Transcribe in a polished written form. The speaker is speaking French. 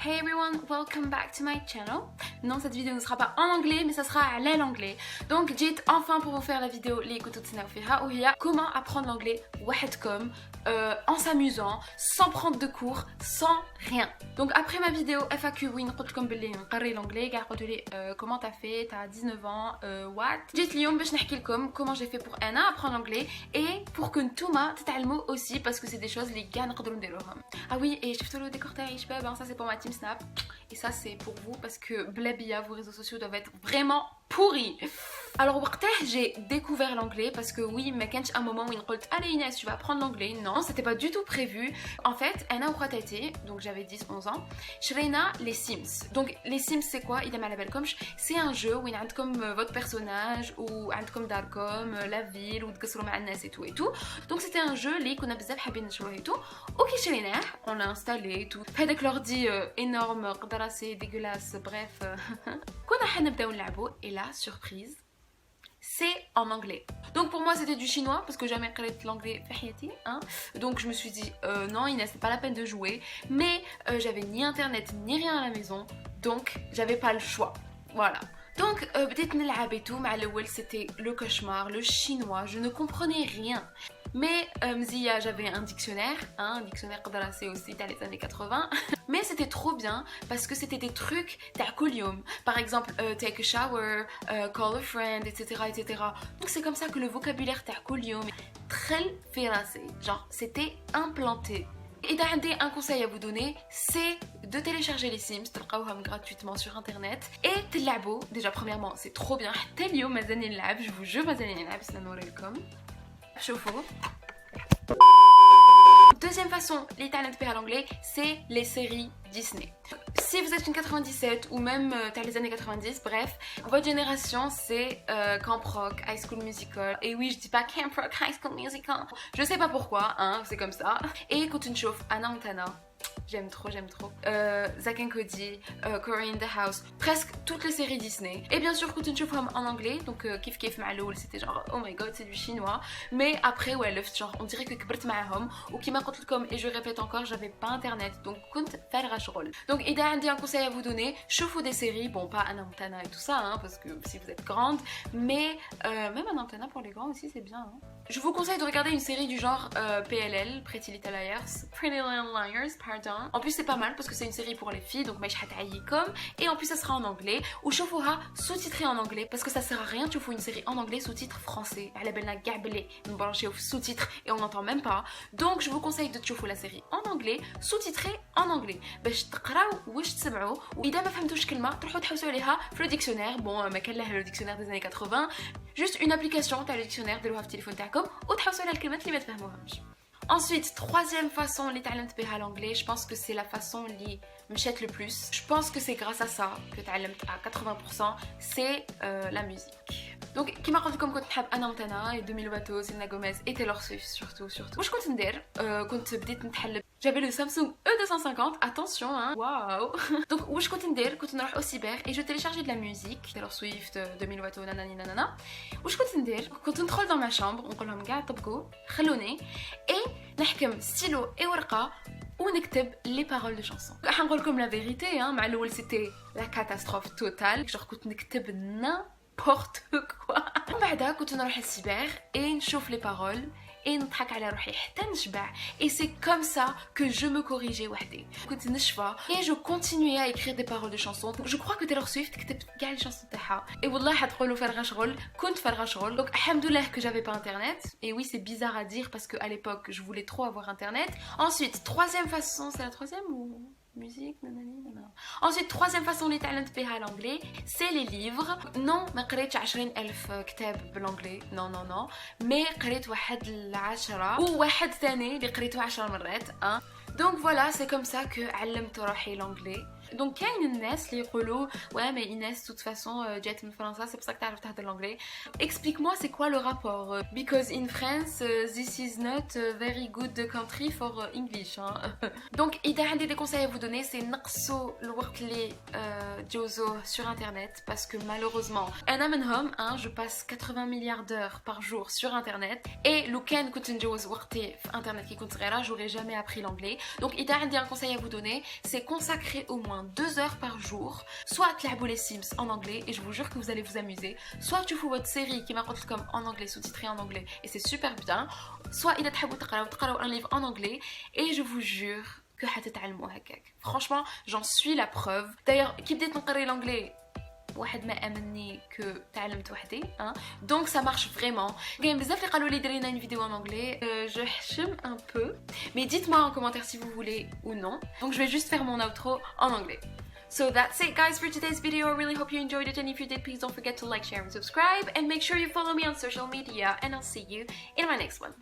Hey everyone, welcome back to my channel. Non, cette vidéo ne sera pas en anglais, mais ça sera à l'anglais. Donc, j'ai enfin pour vous faire la vidéo où il y a comment apprendre l'anglais en s'amusant, sans prendre de cours, sans rien. Donc, après ma vidéo FAQ, oui, comme l'anglais, comment t'as fait, t'as 19 ans, what? J'ai comment j'ai fait pour Anna apprendre l'anglais et pour que Ntouma تتعلموا aussi parce que c'est des choses les gars نقدروا نديروهم. Ah oui, et je fais le décortage, ça c'est pour ma team Snap et ça c'est pour vous parce que blabia, vos réseaux sociaux doivent être vraiment pourris. Alors وقتها j'ai découvert l'anglais parce que oui, ما كانش un moment où il قلت allez Inès, tu vas apprendre l'anglais. Non, c'était pas du tout prévu. En fait, Anna وخواتاتي, donc j'avais 10-11 ans, شرينا les Sims. Donc les Sims c'est quoi? إذا ما على بالكمش, c'est un jeu où عندكم votre personnage ou عندكم داركم, la ville, ou تقصروا مع الناس et tout et tout. Donc c'était un jeu اللي كنا بزاف حابين نشروه et tout. وكي شريناه, on l'a installé et tout. هذاك l'ordi énorme, قدراسي, dégueulasse, bref. كنا حنبداو نلعبوا et là, surprise, c'est en anglais. Donc pour moi c'était du chinois parce que jamais appris l'anglais hein. Donc je me suis dit non Inès, c'est pas la peine de jouer. Mais j'avais ni internet ni rien à la maison, donc j'avais pas le choix. Voilà. Donc بديت نلعب et tout, مع الأول c'était le cauchemar, le chinois, je ne comprenais rien. Mais Mzia, j'avais un dictionnaire قدراسي aussi dans les années 80. Mais c'était trop bien parce que c'était des trucs تاع كل يوم. Par exemple, take a shower, call a friend, etc. etc. Donc c'est comme ça que le vocabulaire تاع كل يوم très في راسي. Genre, c'était implanté. Et un conseil à vous donner, c'est de télécharger les Sims, تلقاوهم gratuitement sur internet et تلعبوا. Déjà premièrement, c'est trop bien. حتى اليوم مازالني نلعب, je vous jure مازالني نلعب, بس نوريلكم. شوفوا. Deuxième façon, les talents à l'anglais, c'est les séries Disney. Si vous êtes une 97 ou même les années 90, bref, votre génération c'est Camp Rock, High School Musical. Et oui, je dis pas Camp Rock, High School Musical. Je sais pas pourquoi, hein, c'est comme ça. Et quand une chauffe, Anna Montana. J'aime trop. Zack and Cody, Cory in the House, presque toutes les séries Disney. Et bien sûr, Cotton Chofam en anglais, donc Kif Kif Ma'loul, c'était genre oh my god, c'est du chinois. Mais après, ouais, genre on dirait que كبرت معاهم. Ou qui m'a comme et je répète encore, j'avais pas internet, donc كنت فارغة شغل. Donc il y a un conseil à vous donner, chauffe des séries, bon pas Anna Montana et tout ça, hein, parce que si vous êtes grande, mais même Anna Montana pour les grands aussi c'est bien. Hein. Je vous conseille de regarder une série du genre PLL, Pretty Little Liars, pardon. En plus c'est pas mal parce que c'est une série pour les filles, donc comme, et en plus ça sera en anglais, ou chauffoura sous-titré en anglais, parce que ça sert à rien, tu fais une série en anglais sous-titre français, sous-titre et on n'entend même pas. Donc je vous conseille de chauffer la série en anglais, sous-titré en anglais. باش تقراو واش تسمعوا واذا ما فهمتوش كلمه تروحوا تحوسوا عليها في le dictionnaire. Bon ما كان له le dictionnaire des années 80, juste une application تاع le dictionnaire ديروها في التليفون تاعكم وتحوسوا على الكلمات اللي ما تفهموهمش. Ensuite, troisième façon les talents à l'anglais, je pense que c'est la façon qui me chète le plus. Je pense que c'est grâce à ça que تعلمت à 80%, c'est la musique. Donc, كيما قلت لكم كنت نحب أنا مونتانا, Demi Lovato, Selena Gomez et Taylor Swift surtout. واش كنت ندير؟ كنت بديت نتحلب. J'avais le Samsung E250, attention hein. Waouh. Donc واش كنت ندير؟ كنت نروح au cyber et je téléchargeais de la musique, Taylor Swift, Demi Lovato, nanani nanana. واش كنت ندير؟ كنت ندخل dans ma chambre, نقول لهم كاع طبقوا خلوني et نحكم stylo et ورقة ونكتب les paroles de chansons. حنقول لكم la vérité hein, مع الأول c'était la catastrophe totale. Genre كنت نكتب n'importe quoi. ومن بعدها كنت نروح للسيبر et نشوف les paroles et نضحك على روحي حتى نشبع. Et c'est comme ça que je me corrigeais وحدي. كنت نشفى et je continuais à écrire des paroles de chansons. Je crois que Taylor Swift كتبت كاع les chansons تاعها. Et والله حتقولوا فارغة شغل, كنت فارغة شغل. Donc alhamdoulilah que j'avais pas internet. Et oui, c'est bizarre à dire parce que à l'époque, je voulais trop avoir internet. Ensuite, troisième façon, c'est la troisième ou musique, nanani, nanana. Ensuite, troisième façon les talents à l'anglais, c'est les livres. Non, ما قريتش 20,000 كتاب بالانجلي. Non. Mais قريت واحد العشرة وواحد ثاني اللي قريته 10 مرات. Hein. Donc voilà, c'est comme ça que علمت روحي l'anglais. Donc il y a une Inès, les relots. Ouais, mais Inès, de toute façon, جات من فرنسا, c'est pour ça que t'arrives à parler l'anglais. Explique-moi, c'est quoi le rapport? Because in France, this is not a very good country for English. Hein. Donc, إذا عندي des conseils à vous donner, c'est نقصوا الوقت اللي تجوزوه sur internet, parce que malheureusement, أنا منهم, hein, je passe 80 milliards d'heures par jour sur internet, et لو كان كنت نجوز وقتي في internet كي كنت صغيرة, j'aurais jamais appris l'anglais. Donc, إذا عندي un conseil à vous donner, c'est consacrer au moins 2 heures par jour, soit تلعبوا les Sims en anglais, et je vous jure que vous allez vous amuser, soit tu fais votre série qui m'apporte comme en anglais, sous-titrée en anglais, et c'est super bien, soit إذا تحبوا تقراو un livre en anglais, et je vous jure que حتتعلموا هكاك. Franchement, j'en suis la preuve. D'ailleurs, كي بديت نقري l'anglais, واحد ما امني كو تعلمت وحدي, hein. Donc ça marche vraiment. كاين بزاف اللي قالوا لي درينا une vidéo en anglais, je حشم un peu, mais dites-moi en commentaire si vous voulez ou non. Donc je vais juste faire mon outro en anglais. So that's it guys for today's video. I really hope you enjoyed it, and if you did, please don't forget to like, share and subscribe, and make sure you follow me on social media, and I'll see you in my next one.